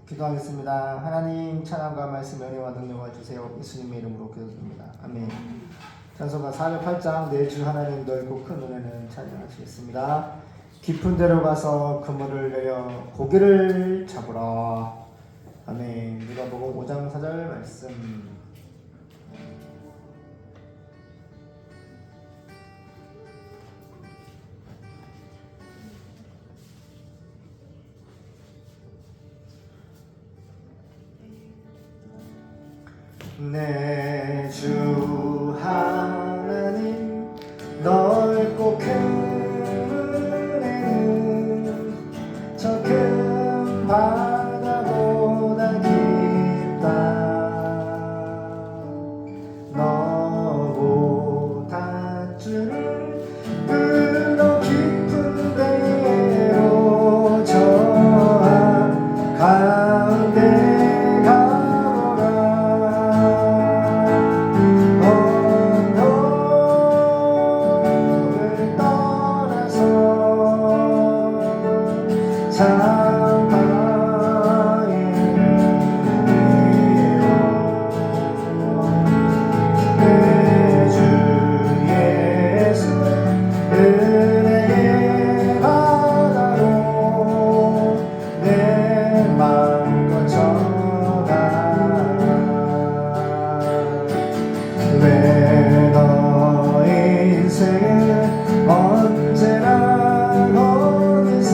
기도하겠습니다. 하나님 찬양과 말씀 은혜와 능력을 주세요. 예수님의 이름으로 기도드립니다. 아멘. 찬송가 408장 내 주 하나님 넓고 큰 은혜는 찬양하시겠습니다. 깊은 데로 가서 그물을 내려 고기를 잡으라. 아멘. 누가복음 5장 4절 말씀. 내 주 하나님 넓고 큰 은혜는 저 큰 바다보다 깊다. 너보다 주를 그 깊은 데로 저한 가운데 언제나 어디서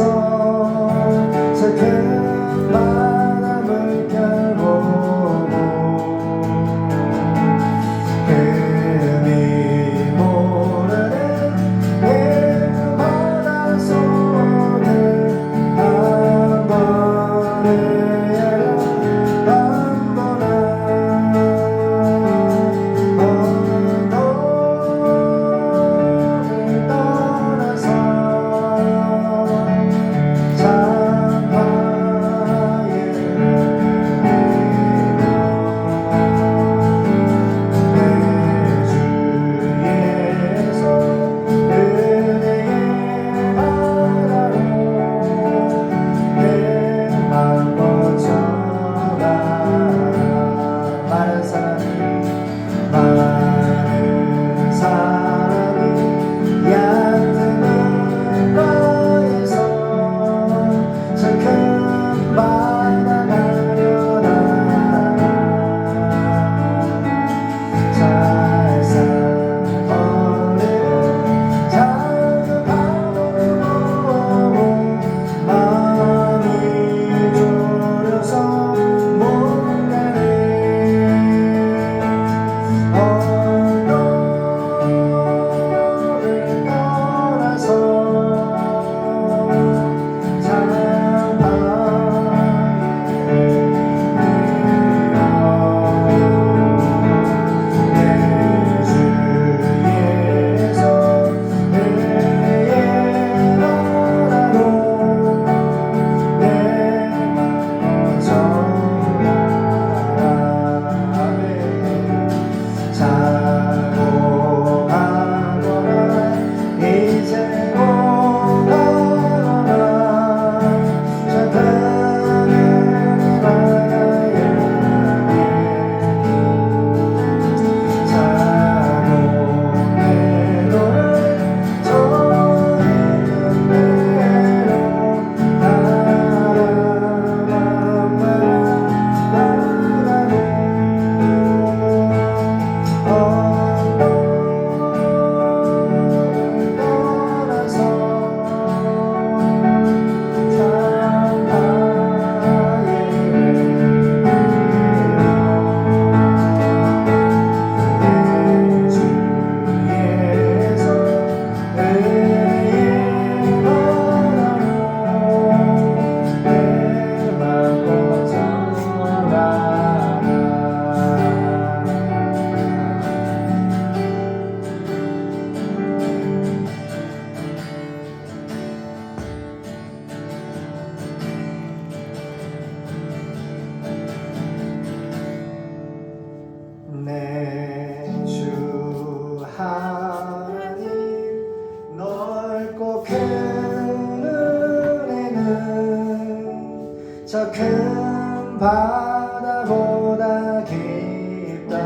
저 큰 바다보다 깊다.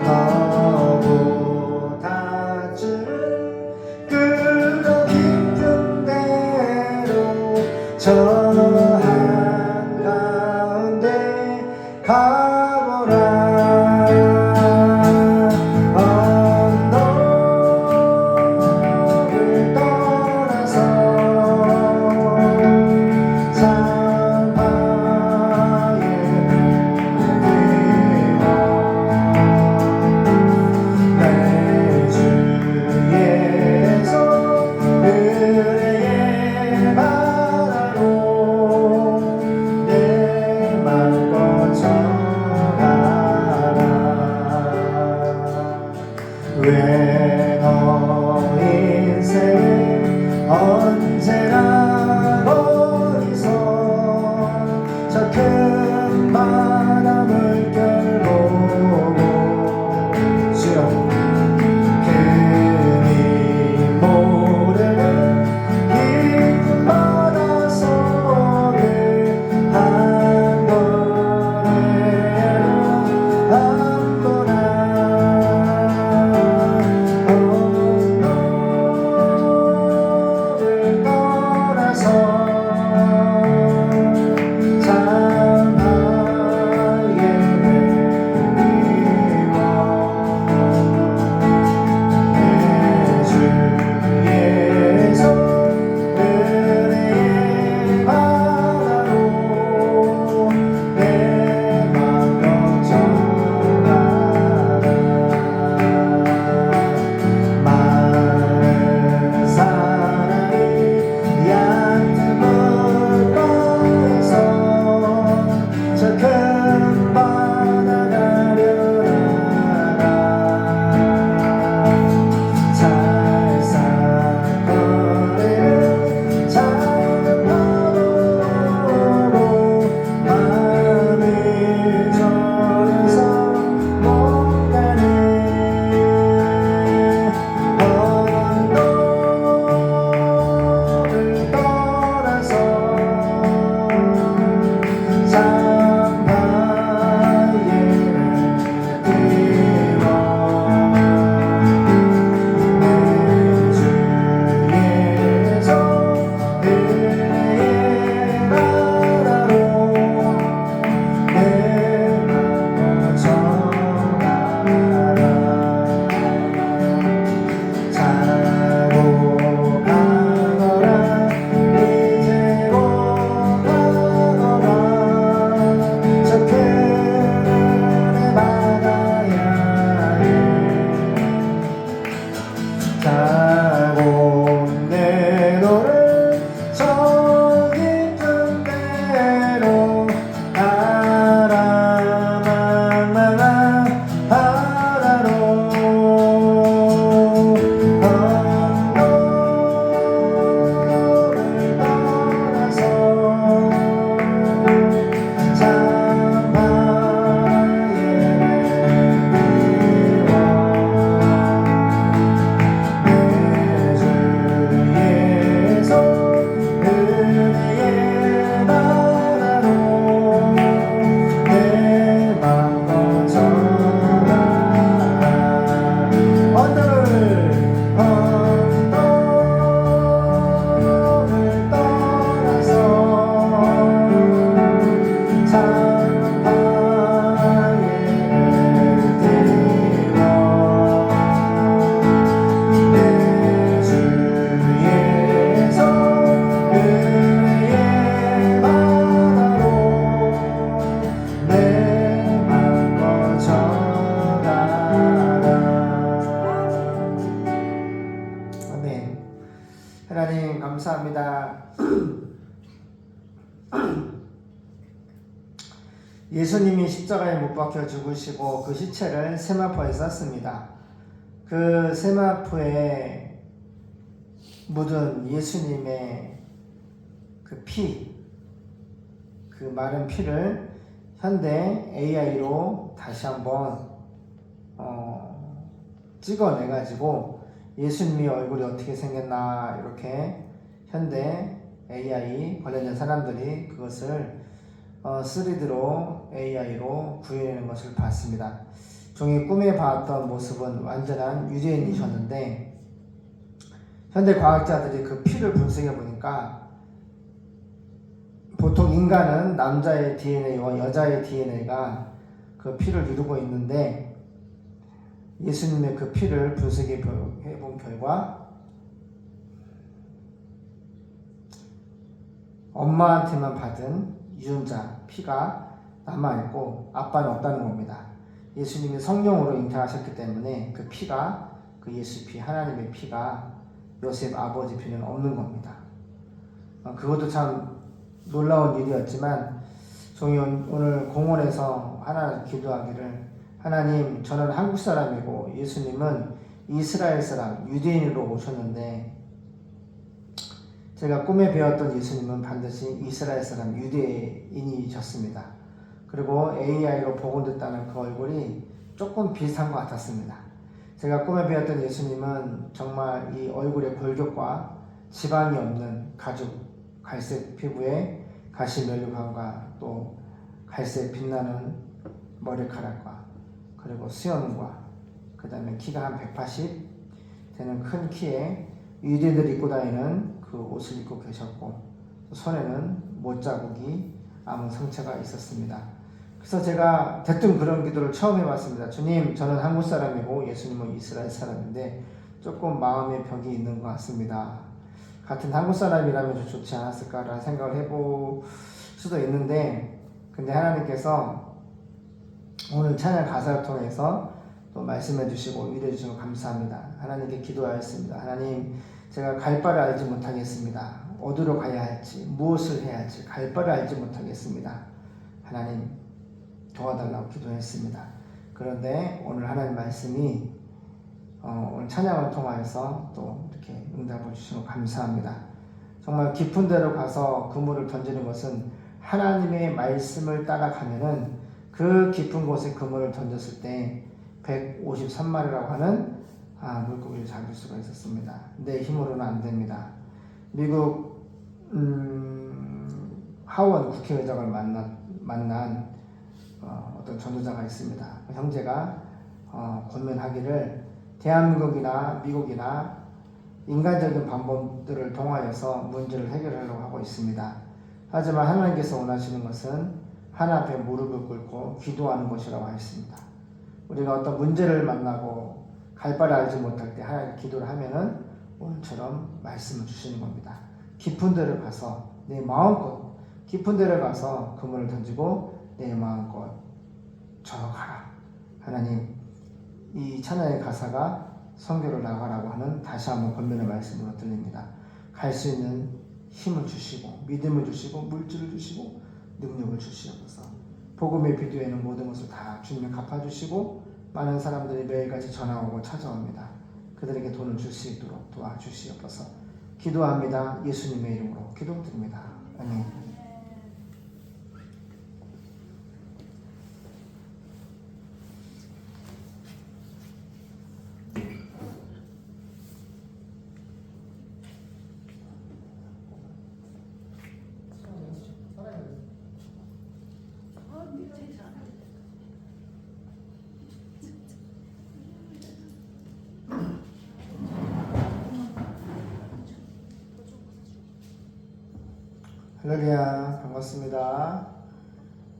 너보다 그 깊은 데로 저 한가운데 가보라. 왜 너 인생 언제나 거기서 저 큰 바다 물결 보고 주여 그니 모르는 깊은 바다 속을 한 걸음으로 한 보나. 하나님 감사합니다. 예수님이 십자가에 못 박혀 죽으시고 그 시체를 세마포에 쌌습니다. 그 세마포에 묻은 예수님의 그 피, 그 마른 피를 현대 AI로 다시 한번 찍어내가지고 예수님의 얼굴이 어떻게 생겼나 이렇게 현대 AI 관련된 사람들이 그것을 3D로 AI로 구현하는 것을 봤습니다. 종이 꿈에 봤던 모습은 완전한 유대인이셨는데 현대 과학자들이 그 피를 분석해 보니까 보통 인간은 남자의 DNA와 여자의 DNA가 그 피를 이루고 있는데 예수님의 그 피를 분석해 본 결과 엄마한테만 받은 유전자 피가 남아있고 아빠는 없다는 겁니다. 예수님이 성령으로 잉태하셨기 때문에 그 피가 그 예수 피 하나님의 피가 요셉 아버지 피는 없는 겁니다. 그것도 참 놀라운 일이었지만 종이 오늘 공원에서 하나 기도하기를 하나님 저는 한국 사람이고 예수님은 이스라엘 사람 유대인으로 오셨는데 제가 꿈에 배웠던 예수님은 반드시 이스라엘 사람 유대인이셨습니다. 그리고 AI로 복원됐다는 그 얼굴이 조금 비슷한 것 같았습니다. 제가 꿈에 배웠던 예수님은 정말 이 얼굴의 골격과 지방이 없는 가죽 갈색 피부에 가시 면류관과 또 갈색 빛나는 머리카락과 그리고 수염과 그 다음에 키가 한 180 되는 큰 키에 유대인들이 입고 다니는 그 옷을 입고 계셨고 손에는 못자국이 아무 상처가 있었습니다. 그래서 제가 대뜸 그런 기도를 처음 해봤습니다. 주님 저는 한국 사람이고 예수님은 이스라엘 사람인데 조금 마음의 벽이 있는 것 같습니다. 같은 한국 사람이라면 좀 좋지 않았을까라는 생각을 해볼 수도 있는데 근데 하나님께서 오늘 찬양 가사를 통해서 또 말씀해 주시고 위로해 주시고 감사합니다. 하나님께 기도하였습니다. 하나님 제가 갈 바를 알지 못하겠습니다. 어디로 가야 할지 무엇을 해야 할지 갈 바를 알지 못하겠습니다. 하나님 도와달라고 기도했습니다. 그런데 오늘 하나님 말씀이 오늘 찬양을 통하여서 또 이렇게 응답을 주시고 감사합니다. 정말 깊은 데로 가서 그물을 던지는 것은 하나님의 말씀을 따라가면은 그 깊은 곳에 그물을 던졌을 때 153마리라고 하는 물고기를 잡을 수가 있었습니다. 내 힘으로는 안 됩니다. 미국 하원 국회의장을 만난 어떤 전도자가 있습니다. 그 형제가 권면하기를 대한민국이나 미국이나 인간적인 방법들을 통하여서 문제를 해결하려고 하고 있습니다. 하지만 하나님께서 원하시는 것은 하나 앞에 무릎을 꿇고 기도하는 것이라고 하였습니다. 우리가 어떤 문제를 만나고 갈 바를 알지 못할 때 하나님께 기도를 하면은 오늘처럼 말씀을 주시는 겁니다. 깊은 데를 가서 내 마음껏 깊은 데를 가서 그물을 던지고 내 마음껏 저가라. 하나님 이 찬양의 가사가 선교를 나가라고 하는 다시 한번 권면의 말씀으로 들립니다. 갈 수 있는 힘을 주시고 믿음을 주시고 물질을 주시고 능력을 주시옵소서. 복음의 비두에는 모든 것을 다 주님이 갚아주시고 많은 사람들이 매일같이 전화오고 찾아옵니다. 그들에게 돈을 줄 수 있도록 도와주시옵소서. 기도합니다. 예수님의 이름으로 기도드립니다. 아멘. 할렐루야 반갑습니다.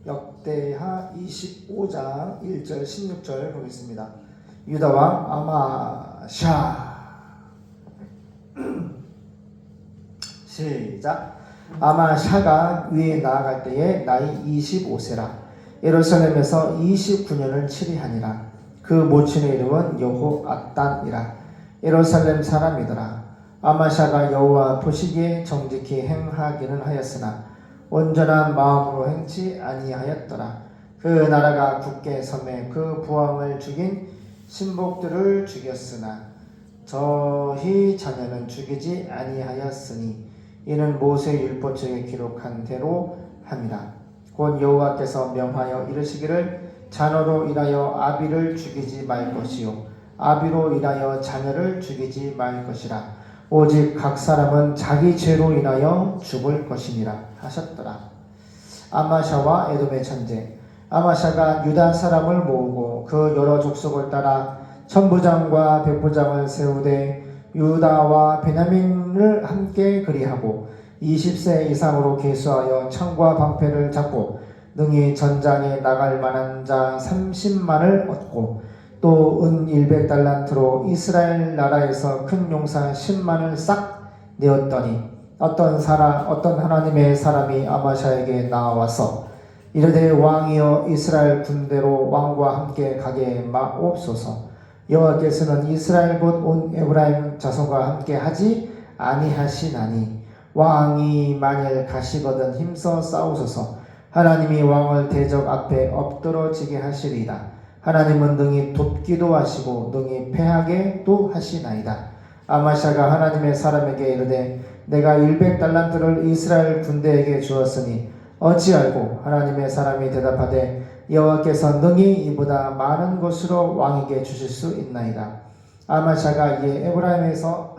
역대하 25장 1절 16절 보겠습니다. 유다왕 아마샤 시작. 아마샤가 위에 나아갈 때에 나이 25세라 예루살렘에서 29년을 치리하니라. 그 모친의 이름은 여호앗단이라 예루살렘 사람이더라. 아마샤가 여호와 보시기에 정직히 행하기는 하였으나 온전한 마음으로 행치 아니하였더라. 그 나라가 굳게 섬에 그 부왕을 죽인 신복들을 죽였으나 저희 자녀는 죽이지 아니하였으니 이는 모세 율법책에 기록한 대로 함이라. 곧 여호와께서 명하여 이르시기를 자녀로 인하여 아비를 죽이지 말 것이요 아비로 인하여 자녀를 죽이지 말 것이라. 오직 각 사람은 자기 죄로 인하여 죽을 것이니라 하셨더라. 아마샤와 에돔의 전쟁. 아마샤가 유다 사람을 모으고 그 여러 족속을 따라 천부장과 백부장을 세우되 유다와 베냐민을 함께 그리하고 20세 이상으로 계수하여 창과 방패를 잡고 능히 전장에 나갈 만한 자 30만을 얻고 또 은 100달란트로 이스라엘 나라에서 큰 용사 10만을 싹 내었더니 어떤 하나님의 사람이 아마샤에게 나와서 이르되 왕이여 이스라엘 군대로 왕과 함께 가게 마옵소서. 여호와께서는 이스라엘 곧 온 에브라임 자손과 함께 하지 아니하시나니 왕이 만일 가시거든 힘써 싸우소서. 하나님이 왕을 대적 앞에 엎드러지게 하시리이다. 하나님은 능히 돕기도 하시고 능히 패하게도 하시나이다. 아마샤가 하나님의 사람에게 이르되 내가 100달란트를 이스라엘 군대에게 주었으니 어찌알고 하나님의 사람이 대답하되 여호와께서 능히 이보다 많은 것으로 왕에게 주실 수 있나이다. 아마샤가 이에 에브라임에서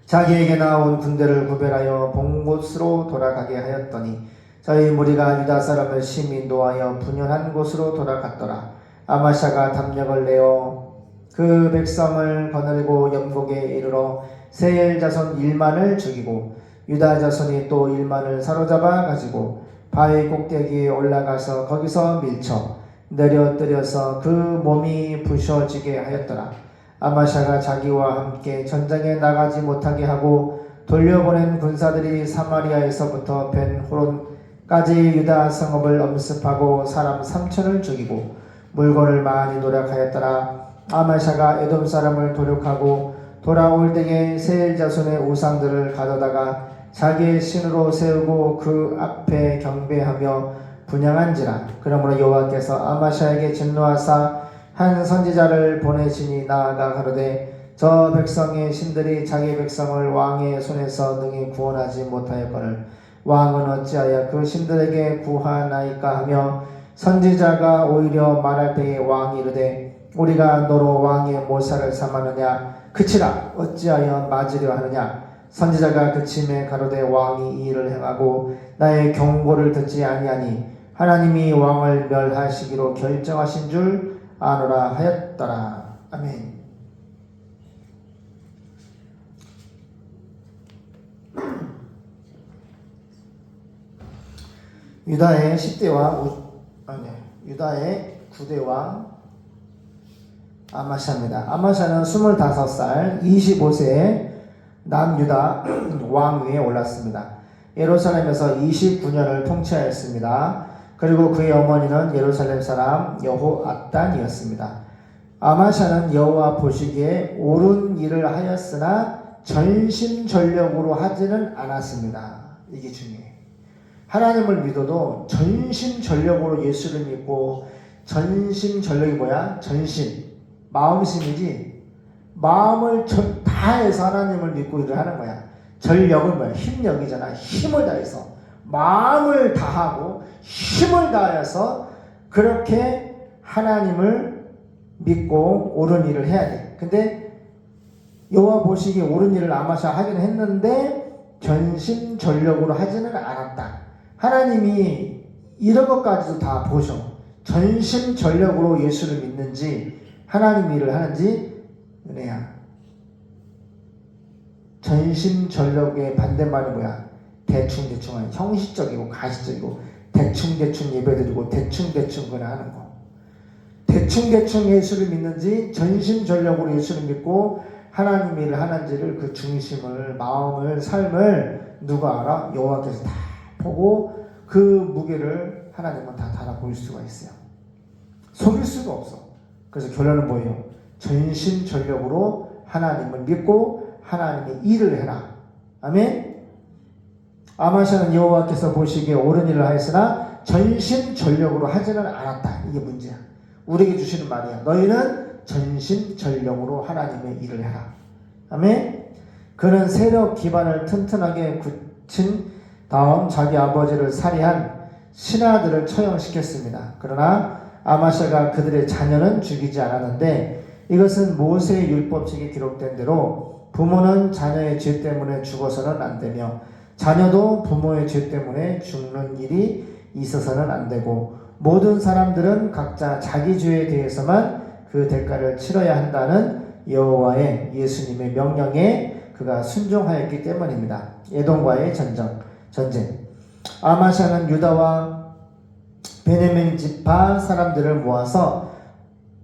자기에게 나온 군대를 구별하여 본 곳으로 돌아가게 하였더니 저희 무리가 유다 사람을 심히 노하여 분연한 곳으로 돌아갔더라. 아마샤가 담력을 내어 그 백성을 거느리고 영국에 이르러 세엘 자손 1만을 죽이고 유다 자손이 또 1만을 사로잡아 가지고 바위 꼭대기에 올라가서 거기서 밀쳐 내려뜨려서 그 몸이 부셔지게 하였더라. 아마샤가 자기와 함께 전장에 나가지 못하게 하고 돌려보낸 군사들이 사마리아에서부터 벤호론까지 유다 성읍을 엄습하고 사람 3천을 죽이고 물건을 많이 노력하였더라. 아마샤가 에돔 사람을 도륙하고 돌아올 때에 세일 자손의 우상들을 가져다가 자기의 신으로 세우고 그 앞에 경배하며 분향한지라. 그러므로 여호와께서 아마샤에게 진노하사 한 선지자를 보내시니 나아가 가로되 저 백성의 신들이 자기 백성을 왕의 손에서 능히 구원하지 못하였거늘 왕은 어찌하여 그 신들에게 구하나이까 하며 선지자가 오히려 말할 때에 왕이 이르되 우리가 너로 왕의 모사를 삼았느냐 그치라 어찌하여 맞으려 하느냐. 선지자가 그침에 가로되 왕이 이 일을 행하고 나의 경고를 듣지 아니하니 하나님이 왕을 멸하시기로 결정하신 줄 아노라 하였더라. 아멘. 유다의 10대 왕 유다의 9대 왕 아마샤입니다. 아마샤는 25살 25세에 남유다 왕 위에 올랐습니다. 예루살렘에서 29년을 통치하였습니다. 그리고 그의 어머니는 예루살렘 사람 여호앗단이었습니다. 아마샤는 여호와 보시기에 옳은 일을 하였으나 전심전력으로 하지는 않았습니다. 이게 중요해요. 하나님을 믿어도 전심전력으로 예수를 믿고 전심전력이 뭐야? 전심, 마음심이지 마음을 다해서 하나님을 믿고 일을 하는 거야. 전력은 뭐야? 힘력이잖아. 힘을 다해서 마음을 다하고 힘을 다해서 그렇게 하나님을 믿고 옳은 일을 해야 돼. 근데 여호와 보시기에 옳은 일을 아마샤 하긴 했는데 전심전력으로 하지는 않았다. 하나님이 이런 것까지도 다 보셔. 전심전력으로 예수를 믿는지 하나님 일을 하는지 은혜야. 전심전력의 반대말이 뭐야? 대충대충 하는, 형식적이고 가시적이고 대충대충 예배드리고 대충대충 그냥 하는 거. 대충대충 예수를 믿는지 전심전력으로 예수를 믿고 하나님 일을 하는지를 그 중심을, 마음을, 삶을 누가 알아? 여호와께서 다 보고 그 무게를 하나님은 다 달아 보일 수가 있어요. 속일 수가 없어. 그래서 결론은 뭐예요? 전심전력으로 하나님을 믿고 하나님의 일을 해라. 아멘. 아마샤는 여호와께서 보시기에 옳은 일을 하였으나 전심전력으로 하지는 않았다. 이게 문제야. 우리에게 주시는 말이야. 너희는 전심전력으로 하나님의 일을 해라. 아멘. 그는 세력 기반을 튼튼하게 굳힌 다음 자기 아버지를 살해한 신하들을 처형시켰습니다. 그러나 아마샤가 그들의 자녀는 죽이지 않았는데 이것은 모세의 율법책에 기록된 대로 부모는 자녀의 죄 때문에 죽어서는 안 되며 자녀도 부모의 죄 때문에 죽는 일이 있어서는 안 되고 모든 사람들은 각자 자기 죄에 대해서만 그 대가를 치러야 한다는 여호와의 예수님의 명령에 그가 순종하였기 때문입니다. 에돔과의 전쟁. 아마샤는 유다와 베냐민 지파 사람들을 모아서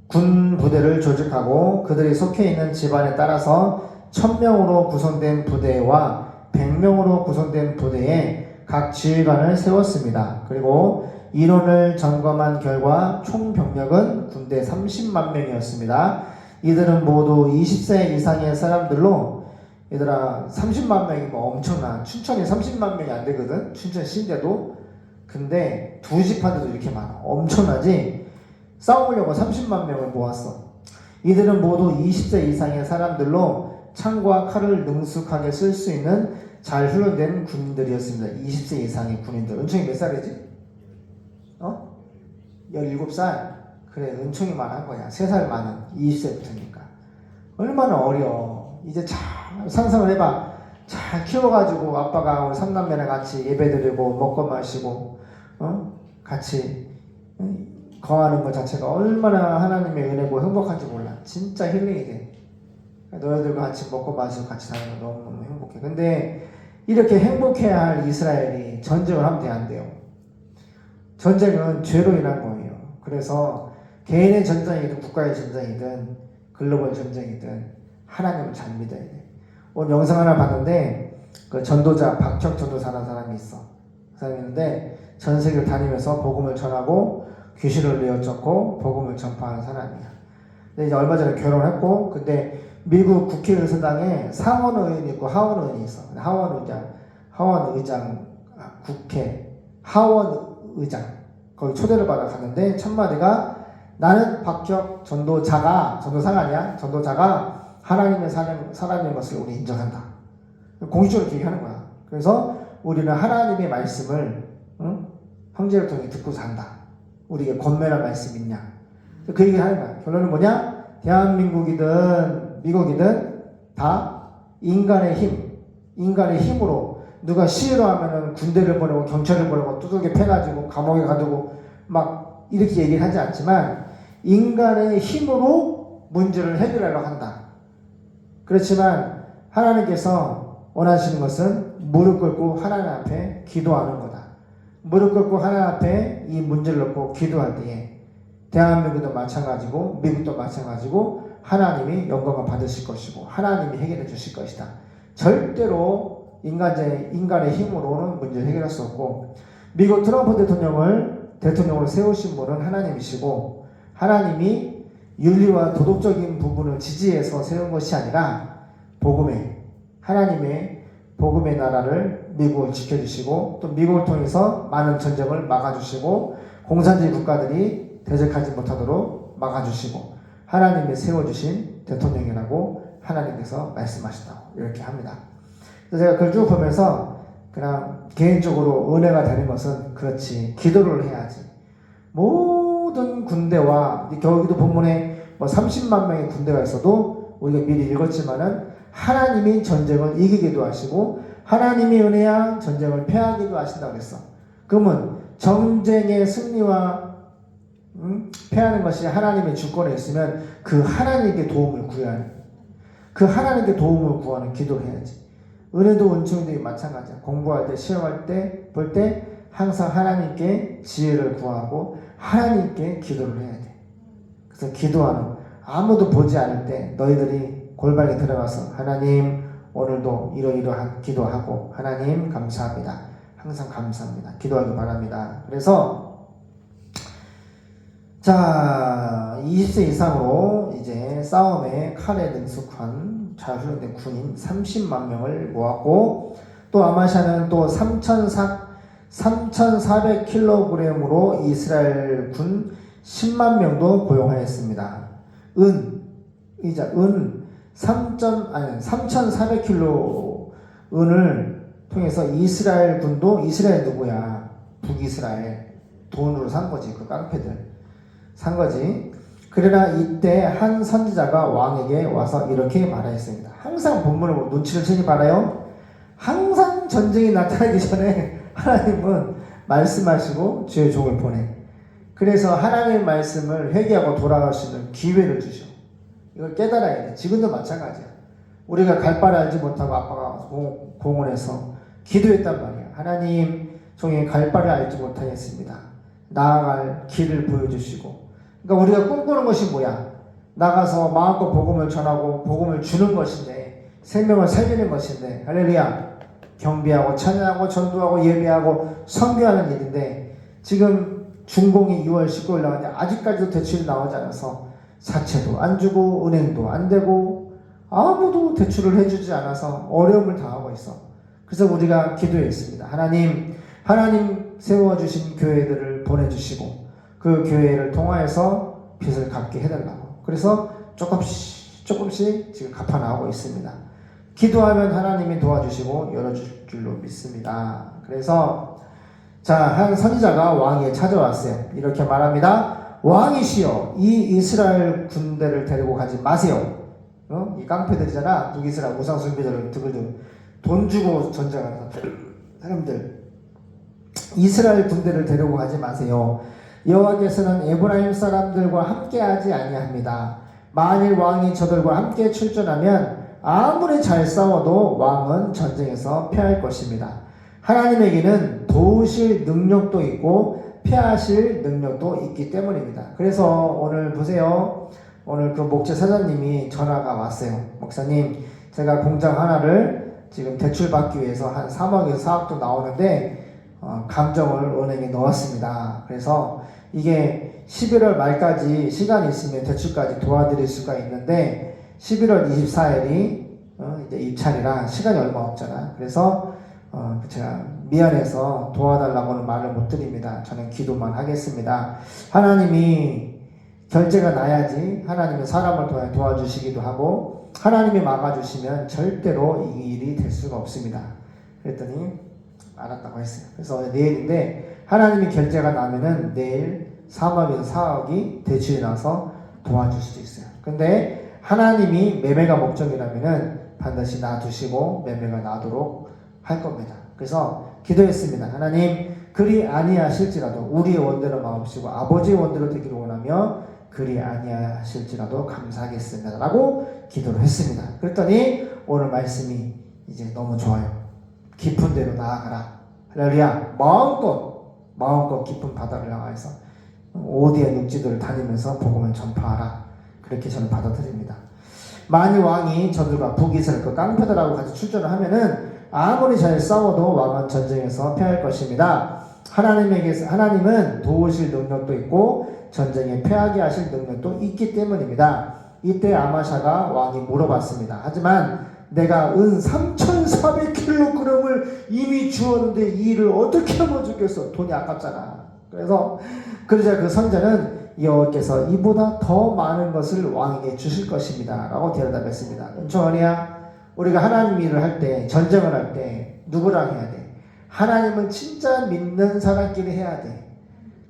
군 부대를 조직하고 그들이 속해 있는 집안에 따라서 1000명으로 구성된 부대와 100명으로 구성된 부대에 각 지휘관을 세웠습니다. 그리고 인원을 점검한 결과 총 병력은 군대 30만 명이었습니다. 이들은 모두 20세 이상의 사람들로, 얘들아 30만 명이면 엄청나. 춘천이 30만 명이 안 되거든, 춘천 시인데도. 근데 두 지파들도 이렇게 많아. 엄청나지? 싸우려고 30만 명을 모았어. 이들은 모두 20세 이상의 사람들로 창과 칼을 능숙하게 쓸 수 있는 잘 훈련된 군인들이었습니다. 20세 이상의 군인들. 은총이 몇 살이지? 17살? 그래, 은총이 많은 거야. 3살 많은 20세부터니까. 얼마나 어려. 이제 잘 상상을 해봐. 잘 키워가지고 아빠가 우리 3남매랑 같이 예배드리고 먹고 마시고 같이 거하는 것 자체가 얼마나 하나님의 은혜고 행복한지 몰라. 진짜 힐링이 돼. 너희들과 같이 먹고 마시고 같이 사는 거 너무너무 행복해. 근데 이렇게 행복해야 할 이스라엘이 전쟁을 하면 안 돼요. 전쟁은 죄로 인한 거예요. 그래서 개인의 전쟁이든 국가의 전쟁이든 글로벌 전쟁이든 하나님을 잘 믿어야 돼. 오늘 영상 하나 봤는데 그 전도자 박혁 전도사라는 사람이 있어. 그 사람이 있는데 전 세계를 다니면서 복음을 전하고 귀신을 내어쫓고 복음을 전파하는 사람이야. 근데 이제 얼마 전에 결혼했고, 근데 미국 국회의사당에 상원 의원이 있고 하원 의원이 있어. 하원 의장, 국회 하원 의장, 거기 초대를 받아 갔는데 첫 마디가 나는 박혁 전도사가 하나님의 사람인 것을 우리 인정한다. 공식적으로 얘기하는 거야. 그래서 우리는 하나님의 말씀을 형제를 통해 듣고 산다. 우리에게 권면할 말씀 있냐? 그 얘기를 하는 거야. 결론은 뭐냐? 대한민국이든 미국이든 다 인간의 힘으로 누가 시위로 하면은 군대를 보내고 경찰을 보내고 두들겨 패가지고 감옥에 가두고 막 이렇게 얘기를 하지 않지만 인간의 힘으로 문제를 해결하려고 한다. 그렇지만 하나님께서 원하시는 것은 무릎 꿇고 하나님 앞에 기도하는 거다. 무릎 꿇고 하나님 앞에 이 문제를 놓고 기도할 때에 대한민국도 마찬가지고 미국도 마찬가지고 하나님이 영광을 받으실 것이고 하나님이 해결해 주실 것이다. 절대로 인간의 힘으로는 문제를 해결할 수 없고, 미국 트럼프 대통령으로 세우신 분은 하나님이시고, 하나님이 윤리와 도덕적인 부분을 지지해서 세운 것이 아니라 하나님의 복음의 나라를 미국을 지켜주시고, 또 미국을 통해서 많은 전쟁을 막아주시고 공산주의 국가들이 대적하지 못하도록 막아주시고 하나님이 세워주신 대통령이라고 하나님께서 말씀하신다고 이렇게 합니다. 그래서 제가 그걸 쭉 보면서 그냥 개인적으로 은혜가 되는 것은, 그렇지, 기도를 해야지. 모든 군대와 경기도 본문에 30만 명의 군대가 있어도 우리가 미리 읽었지만은 하나님이 전쟁을 이기기도 하시고 하나님이 은혜야 전쟁을 패하기도 하신다고 그랬어. 그러면 전쟁의 승리와 패하는 것이 하나님의 주권에 있으면 그 하나님께 도움을 구하는 기도를 해야지. 은혜도 은총도 마찬가지야. 공부할 때, 시험할 때, 볼 때 항상 하나님께 지혜를 구하고 하나님께 기도를 해야 돼. 그래서 기도하는, 아무도 보지 않을 때 너희들이 골방에 들어가서 하나님 오늘도 이러이러한 기도하고 하나님 감사합니다. 항상 감사합니다. 기도하기 바랍니다. 그래서 자, 20세 이상으로 이제 싸움에 칼에 능숙한 잘 훈련된 군인 30만 명을 모았고, 또 아마샤는 또 3,400kg으로 이스라엘 군 10만 명도 고용하였습니다. 은 3,400kg 은을 통해서 이스라엘 군도, 이스라엘 누구야? 북이스라엘 돈으로 산 거지. 그 깡패들 산 거지. 그러나 이때 한 선지자가 왕에게 와서 이렇게 말하였습니다. 항상 본문을 눈치를 채지 말아요. 항상 전쟁이 나타나기 전에 하나님은 말씀하시고 주의 종을 보내. 그래서 하나님의 말씀을 회개하고 돌아갈 수 있는 기회를 주셔. 이걸 깨달아야 돼. 지금도 마찬가지야. 우리가 갈 바를 알지 못하고 아빠가 공원에서 기도했단 말이야. 하나님, 종이 갈 바를 알지 못하였습니다. 나아갈 길을 보여주시고. 그러니까 우리가 꿈꾸는 것이 뭐야? 나가서 마음껏 복음을 전하고 복음을 주는 것인데, 생명을 살리는 것인데, 할렐루야. 경배하고 찬양하고 전도하고 예배하고 선교하는 일인데, 지금 준공이 6월 19일 나왔는데 아직까지도 대출이 나오지 않아서 사채도 안 주고 은행도 안 되고 아무도 대출을 해주지 않아서 어려움을 당하고 있어. 그래서 우리가 기도했습니다. 하나님 세워주신 교회들을 보내주시고 그 교회를 통하여서 빚을 갚게 해달라고. 그래서 조금씩 지금 갚아 나오고 있습니다. 기도하면 하나님이 도와주시고 열어줄 줄로 믿습니다. 그래서 한 선지자가 왕에게 찾아왔어요. 이렇게 말합니다. 왕이시여, 이 이스라엘 군대를 데리고 가지 마세요. 이 깡패들이잖아. 북이스라엘 우상숭배자를 돈 주고 전쟁하는 사람들. 이스라엘 군대를 데리고 가지 마세요. 여호와께서는 에브라임 사람들과 함께하지 아니합니다. 만일 왕이 저들과 함께 출전하면 아무리 잘 싸워도 왕은 전쟁에서 패할 것입니다. 하나님에게는 도우실 능력도 있고 패하실 능력도 있기 때문입니다. 그래서 오늘 보세요. 오늘 그 목재 사장님이 전화가 왔어요. 목사님, 제가 공장 하나를 지금 대출받기 위해서 한 3억에서 4억도 나오는데 감정을 은행에 넣었습니다. 그래서 이게 11월 말까지 시간이 있으면 대출까지 도와드릴 수가 있는데 11월 24일이 이제 입찰이라 시간이 얼마 없잖아. 그래서 제가 미안해서 도와달라고는 말을 못 드립니다. 저는 기도만 하겠습니다. 하나님이 결제가 나야지 하나님은 사람을 통해 도와주시기도 하고 하나님이 막아주시면 절대로 이 일이 될 수가 없습니다. 그랬더니 알았다고 했어요. 그래서 내일인데 하나님이 결제가 나면은 내일 3억에서 4억이 대출이 나서 도와줄 수도 있어요. 근데 하나님이 매매가 목적이라면은 반드시 놔두시고 매매가 나도록 할 겁니다. 그래서 기도했습니다. 하나님, 그리 아니하실지라도 우리의 원대로 마옵시고 아버지의 원대로 되기를 원하며 그리 아니하실지라도 감사하겠습니다. 라고 기도를 했습니다. 그랬더니 오늘 말씀이 이제 너무 좋아요. 깊은 데로 나아가라. 할렐루야. 마음껏 깊은 바다를 향해서 오디의 육지들을 다니면서 복음을 전파하라. 그렇게 저는 받아들입니다. 만일 왕이 저들과 북이스라엘 그 깡패들하고 같이 출전을 하면은 아무리 잘 싸워도 왕은 전쟁에서 패할 것입니다. 하나님은 도우실 능력도 있고 전쟁에 패하게 하실 능력도 있기 때문입니다. 이때 아마샤가 왕이 물어봤습니다. 하지만 내가 은 3,400kg을 이미 주었는데 이 일을 어떻게 하면 좋겠어? 돈이 아깝잖아. 그러자 그 선자는 여호와께서 이보다 더 많은 것을 왕에게 주실 것입니다. 라고 대답했습니다. 은총원이야, 우리가 하나님 일을 할 때, 전쟁을 할 때 누구랑 해야 돼? 하나님은 진짜 믿는 사람끼리 해야 돼.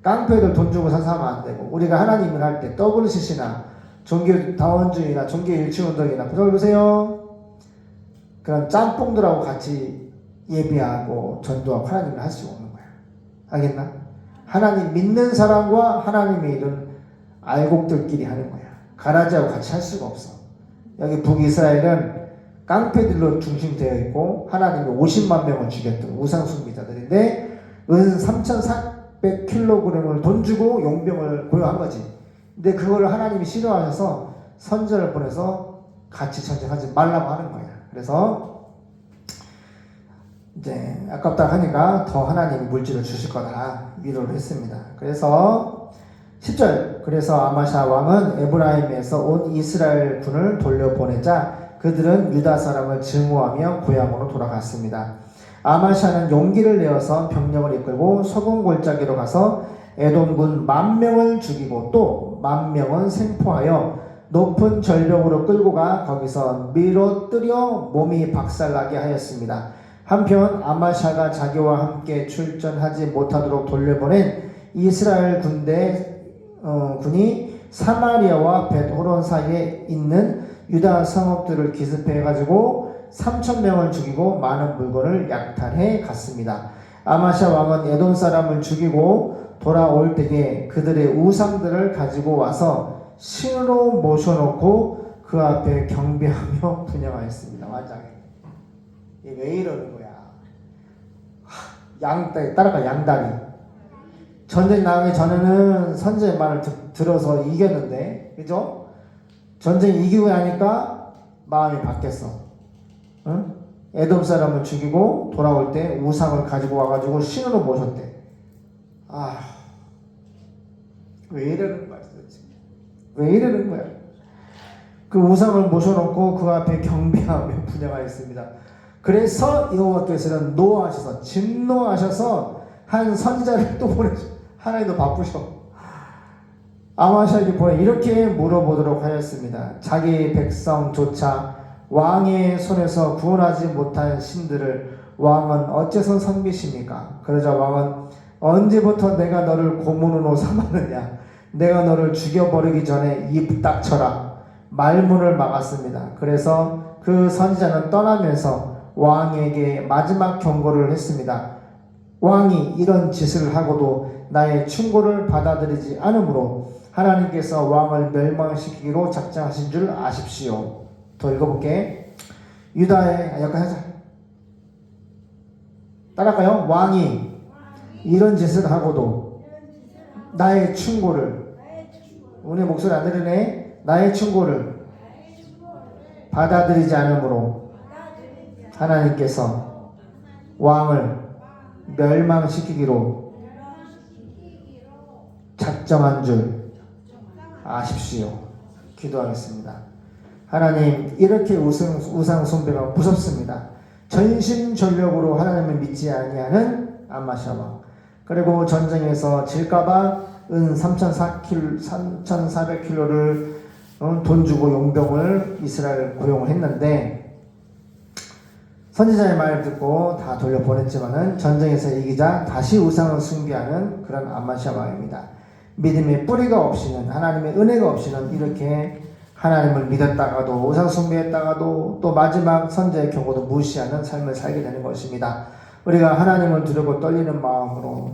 깡패들 돈 주고 사면 안 되고, 우리가 하나님을 할 때 WCC나 종교다원주의나 종교일치운동이나 보세요. 그런 짬뽕들하고 같이 예배하고 전도하고 하나님을 할 수 없는 거야. 알겠나? 하나님 믿는 사람과 하나님의 일은 알곡들끼리 하는 거야. 가라지하고 같이 할 수가 없어. 여기 북이스라엘은 깡패들로 중심되어 있고 하나님이 50만 명을 죽였던 우상숭배자들인데 은 3,400kg을 돈 주고 용병을 고용한 거지. 근데 그걸 하나님이 싫어하셔서 선전을 보내서 같이 전쟁하지 말라고 하는 거야. 그래서 이제 아깝다 하니까 더 하나님이 물질을 주실 거다 위로를 했습니다. 그래서 10절, 그래서 아마샤 왕은 에브라임에서 온 이스라엘 군을 돌려보내자 그들은 유다 사람을 증오하며 고향으로 돌아갔습니다. 아마샤는 용기를 내어서 병력을 이끌고 소금 골짜기로 가서 에돔군 10,000명을 죽이고 또 10,000명은 생포하여 높은 절벽으로 끌고 가 거기서 밀어뜨려 몸이 박살나게 하였습니다. 한편 아마샤가 자기와 함께 출전하지 못하도록 돌려보낸 이스라엘 군이 사마리아와 벳호론 사이에 있는 유다 성읍들을 기습해가지고 3,000명을 죽이고 많은 물건을 약탈해 갔습니다. 아마시아 왕은 에돔 사람을 죽이고 돌아올 때에 그들의 우상들을 가지고 와서 신으로 모셔놓고 그 앞에 경배하며 분향하였습니다. 완장해. 이게 왜 이러는 거야? 양다리 따라가. 양다리. 전쟁 나가기 전에는 선제의 말을 들어서 이겼는데, 그죠? 전쟁 이기고 나니까 마음이 바뀌었어. 응? 에돔 사람을 죽이고 돌아올 때 우상을 가지고 와가지고 신으로 모셨대. 왜 이러는 거야 도대체? 왜 이러는 거야? 그 우상을 모셔놓고 그 앞에 경배하며 분향하였습니다. 그래서 여호와께서는 노하셔서 진노하셔서 한 선지자를 또 보내셔. 하나님도 바쁘셔. 아마시아에게 보내 이렇게 물어보도록 하였습니다. 자기 백성조차 왕의 손에서 구원하지 못한 신들을 왕은 어째서 섬기십니까? 그러자 왕은 언제부터 내가 너를 고문으로 삼았느냐? 내가 너를 죽여버리기 전에 입 닥쳐라. 말문을 막았습니다. 그래서 그 선지자는 떠나면서 왕에게 마지막 경고를 했습니다. 왕이 이런 짓을 하고도 나의 충고를 받아들이지 않으므로 하나님께서 왕을 멸망시키기로 작정하신 줄 아십시오. 더 읽어볼게. 유다의 여기까지 하자. 따라갈까요? 왕이 이런 짓을 하고도 나의 충고를, 오늘 목소리 안 들리네. 나의 충고를 받아들이지 않으므로 하나님께서 왕을 멸망시키기로 작정한 줄 아십시오. 기도하겠습니다. 하나님, 이렇게 우상 숭배가 무섭습니다. 전심전력으로 하나님을 믿지 아니하는 아마시아 왕, 그리고 전쟁에서 질까봐 은 3,400킬로를 돈 주고 용병을 이스라엘 고용을 했는데 선지자의 말을 듣고 다 돌려보냈지만은 전쟁에서 이기자 다시 우상을 숭배하는 그런 아마시아 왕입니다. 믿음의 뿌리가 없이는, 하나님의 은혜가 없이는 이렇게 하나님을 믿었다가도 우상 숭배했다가도 또 마지막 선제의 경고도 무시하는 삶을 살게 되는 것입니다. 우리가 하나님을 두려고 떨리는 마음으로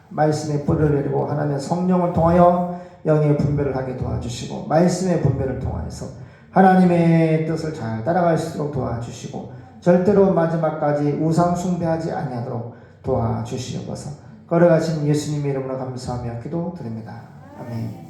말씀의 뿌리를 내리고 하나님의 성령을 통하여 영의 분별을 하게 도와주시고 말씀의 분별을 통하여서 하나님의 뜻을 잘 따라갈 수 있도록 도와주시고 절대로 마지막까지 우상 숭배하지 아니하도록 도와주시옵소서. 걸어가신 예수님의 이름으로 감사하며 기도드립니다. 아멘.